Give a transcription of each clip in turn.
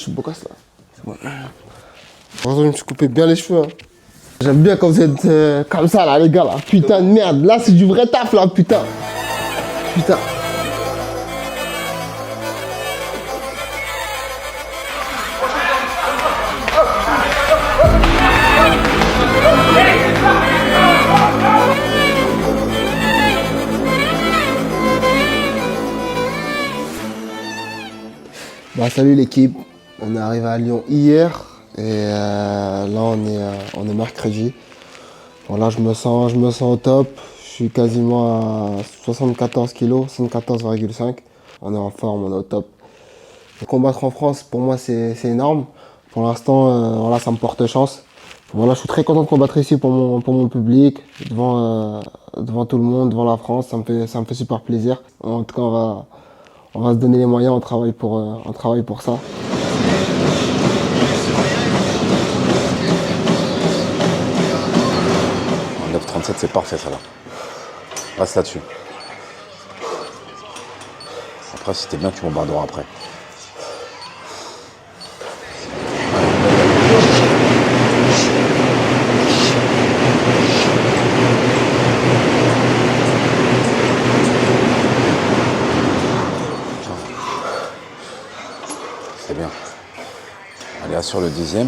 Je suis beau gosse là. C'est bon. Heureusement, je me suis coupé bien les cheveux. Hein. J'aime bien quand vous êtes comme ça là, les gars là. Putain de merde. Là, c'est du vrai taf là, putain. Putain. Bah, salut l'équipe, on est arrivé à Lyon hier et là on est mercredi. Bon, là je me sens au top, je suis quasiment à 74 kg, 74,5. On est en forme, on est au top. Combattre en France pour moi c'est énorme. Pour l'instant voilà, ça me porte chance. Voilà, je suis très content de combattre ici pour mon public, devant tout le monde, devant la France, ça me fait super plaisir. En tout cas on va se donner les moyens, on travaille pour ça. 9,37 c'est parfait ça là. Reste là-dessus. Après si t'es bien tu bombarderas après. C'est bien. Allez, assure le 10e.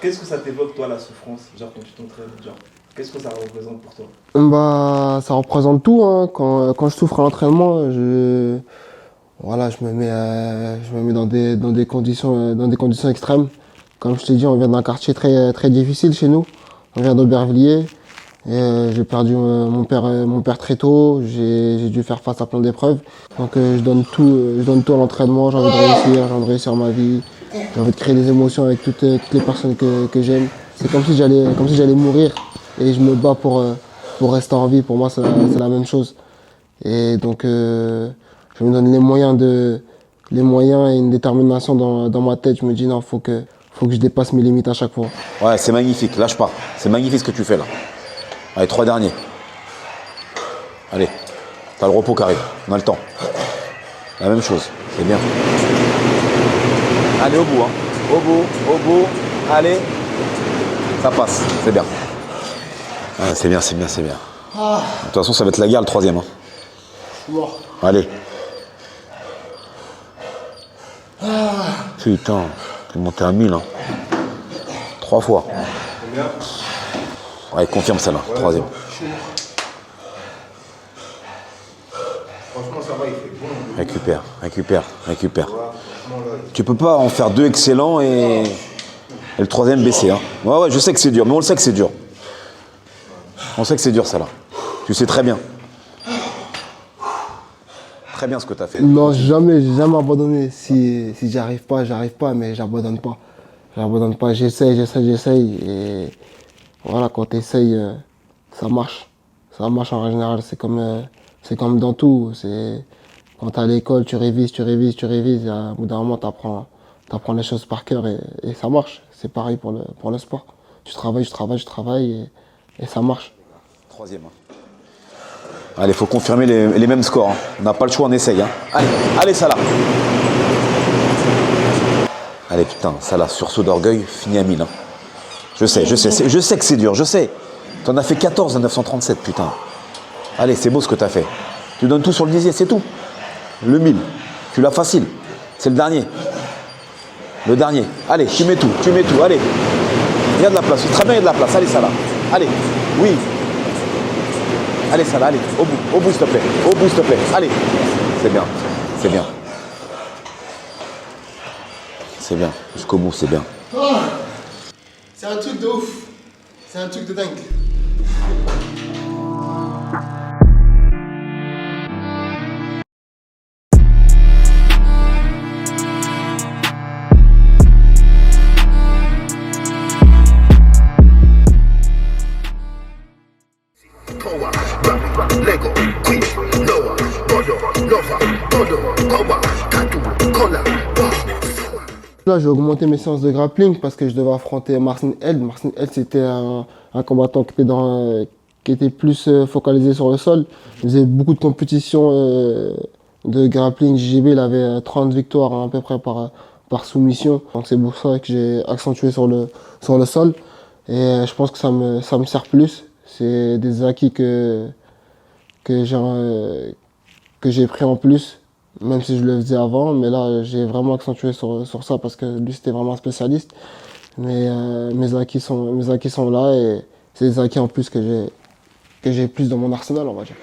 Qu'est-ce que ça t'évoque, toi, la souffrance? Genre, quand tu t'entraînes, genre, qu'est-ce que ça représente pour toi? Bah, ça représente tout, hein. Quand je souffre à l'entraînement, voilà, je me mets dans des conditions extrêmes. Comme je t'ai dit, on vient d'un quartier très difficile chez nous. On vient d'Aubervilliers. J'ai perdu mon père très tôt. J'ai dû faire face à plein d'épreuves. Donc je donne tout à l'entraînement. J'ai envie de réussir ma vie. J'ai envie de créer des émotions avec toutes les personnes que j'aime. C'est comme si j'allais mourir et je me bats pour rester en vie. Pour moi, c'est la même chose. Et donc je me donne les moyens et une détermination dans ma tête. Je me dis non, faut que je dépasse mes limites à chaque fois. Ouais, c'est magnifique, lâche pas. C'est magnifique ce que tu fais là. Allez, 3 derniers. Allez, t'as le repos qui arrive, on a le temps. La même chose, c'est bien. Allez, au bout, hein. Au bout, allez. Ça passe, c'est bien. Ah, c'est bien. De toute façon, ça va être la guerre le 3e. Hein. Mort. Allez. Putain, t'es monté à 1000. Hein. 3 fois. Combien? Ouais, confirme celle-là, 3e. Franchement, ça va, il fait bon. Récupère. Tu peux pas en faire 2 excellents et le 3e baisser. Hein. Ouais, je sais que c'est dur, mais on le sait que c'est dur. On sait que c'est dur, ça là. Tu sais très bien. Très bien ce que tu as fait. Non, j'ai jamais abandonné. Si j'y arrive pas, mais j'abandonne pas. J'essaye. Et voilà, quand tu essayes, ça marche. Ça marche en général. C'est comme dans tout. Quand tu es à l'école, tu révises. Et à bout d'un moment, tu apprends les choses par cœur et ça marche. C'est pareil pour le sport. Tu travailles et ça marche. 3e. Hein. Allez, il faut confirmer les mêmes scores. Hein. On n'a pas le choix, on essaye. Hein. Allez, Salah. Allez, putain, Salah, sursaut d'orgueil, fini à 1000. Hein. Je sais que c'est dur, je sais. T'en as fait 14 à 937, putain. Allez, c'est beau ce que t'as fait. Tu donnes tout sur le 10e, c'est tout. Le 1000, tu l'as facile. C'est le dernier. Allez, tu mets tout, allez. Il y a de la place, très bien, il y a de la place. Allez, Salah. Allez, oui. Allez, Salah, allez. Au bout, s'il te plaît. Allez. C'est bien. C'est bien. Jusqu'au bout, c'est bien. Oh, c'est un truc de ouf. C'est un truc de dingue. Là, j'ai augmenté mes séances de grappling parce que je devais affronter Marcin Held. Marcin Held, c'était un combattant qui était plus focalisé sur le sol. Il faisait beaucoup de compétitions de grappling JJB, il avait 30 victoires à peu près par soumission. Donc c'est pour ça que j'ai accentué sur le sol. Et je pense que ça me sert plus. C'est des acquis que j'ai pris en plus, même si je le faisais avant. Mais là, j'ai vraiment accentué sur ça parce que lui, c'était vraiment un spécialiste. Mais mes acquis sont là et c'est des acquis en plus que j'ai plus dans mon arsenal, on va dire.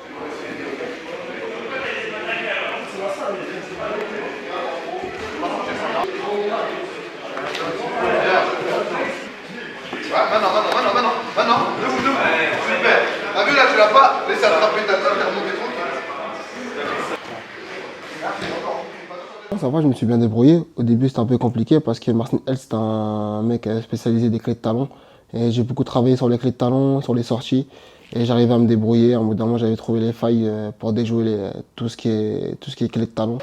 Maintenant, debout, super. T'as vu là, tu l'as pas laissé attraper ta table, t'es remonté tranquille. Ça va, je me suis bien débrouillé. Au début, c'était un peu compliqué parce que Marcin Held, c'est un mec spécialisé des clés de talon. Et j'ai beaucoup travaillé sur les clés de talon, sur les sorties. Et j'arrivais à me débrouiller. À un bout d'un moment, j'avais trouvé les failles pour déjouer tout ce qui est clés de talon.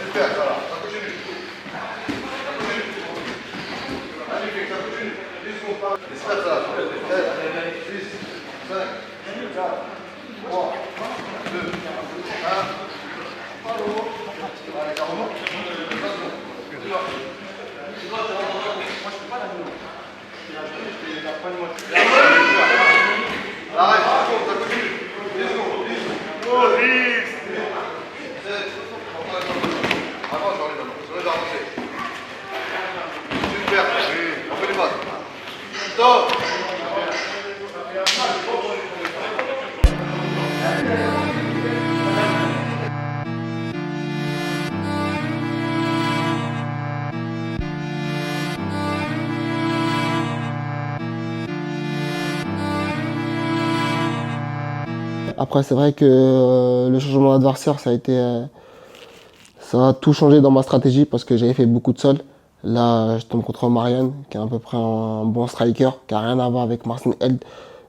Super, voilà, ça continue. Espèce là, 7, 6, 5, 4, 3, 2, 1. Allez, ça remonte. Arrête, ça continue. 10 secondes, 10 secondes. 10. 7. Avance, je vais avancer. Super, on fait les bases. Stop. Après, c'est vrai que le changement d'adversaire, ça a tout changé dans ma stratégie parce que j'avais fait beaucoup de sol. Là, je tombe contre Marian, qui est à peu près un bon striker, qui n'a rien à voir avec Marcin Held.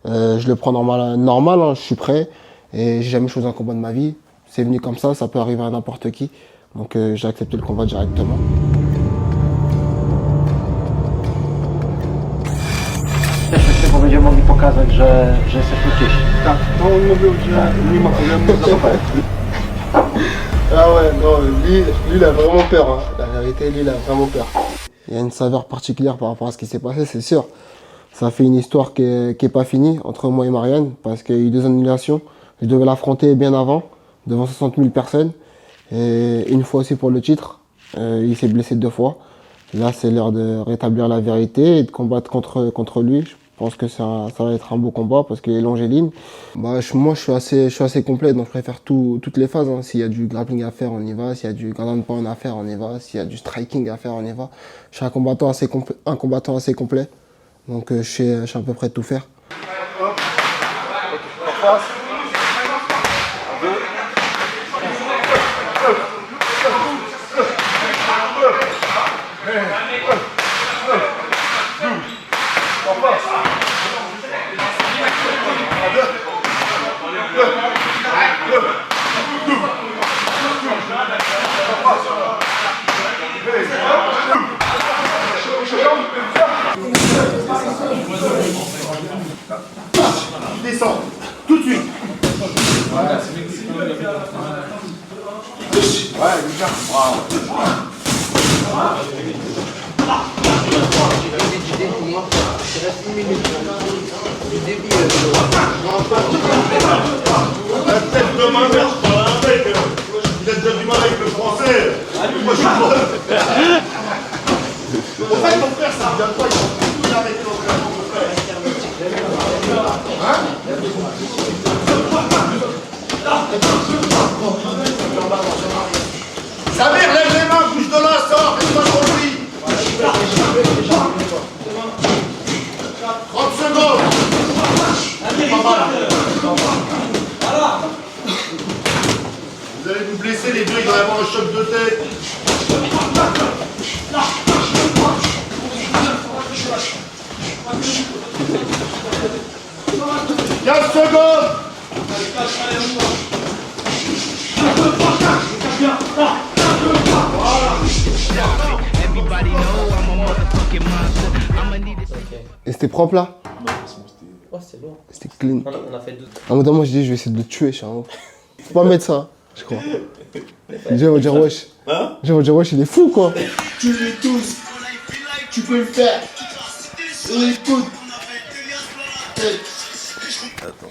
Je le prends normal, hein, je suis prêt. Et j'ai jamais choisi un combat de ma vie. C'est venu comme ça peut arriver à n'importe qui. Donc j'ai accepté le combat directement. Jeszcze będzie mogli pokazać, że jesteśmy czyści. Tak, to on mówił, że nie ma problemu z zapałem. Ah ouais, non, lui il a vraiment peur. Hein. La vérité, lui il a vraiment peur. Il y a une saveur particulière par rapport à ce qui s'est passé, c'est sûr. Ça fait une histoire qui est pas finie entre moi et Marian parce qu'il y a eu 2 annulations. Je devais l'affronter bien avant, devant 60 000 personnes. Et une fois aussi pour le titre. Il s'est blessé 2 fois. Là, c'est l'heure de rétablir la vérité et de combattre contre lui. Je pense que ça va être un beau combat parce qu'il est longéline. Moi, je suis assez complet, donc je préfère toutes les phases. Hein. S'il y a du grappling à faire, on y va. S'il y a du ground and pound à faire, on y va. S'il y a du striking à faire, on y va. Je suis un combattant assez complet. Donc, je sais à peu près tout faire. Descends, tout de suite. Ouais, bien. Peut-être demain, merde, un mec, il a déjà du mal avec le français. Moi, je suis mort. En fait, mon frère, ça vient de toi, ils ont tout arrêté l'entraînement, mon frère. Hein? Samir, lève les mains, bouge de là, sors, reste-toi sur lui. 30 secondes. Pas mal. Vous allez vous blesser les deux, il va y avoir un choc de tête. 15 secondes. Et c'était propre là? Ouais, c'est lourd. C'était clean. On a fait 2. À un moment, je dis, je vais essayer de le tuer, je suis un ouf. Faut pas mettre ça, je crois. Les gens vont dire, wesh. Hein? Les gens vont dire, wesh, il est fou, quoi. Tu les tous. Tu peux le faire. Écoute. Attends.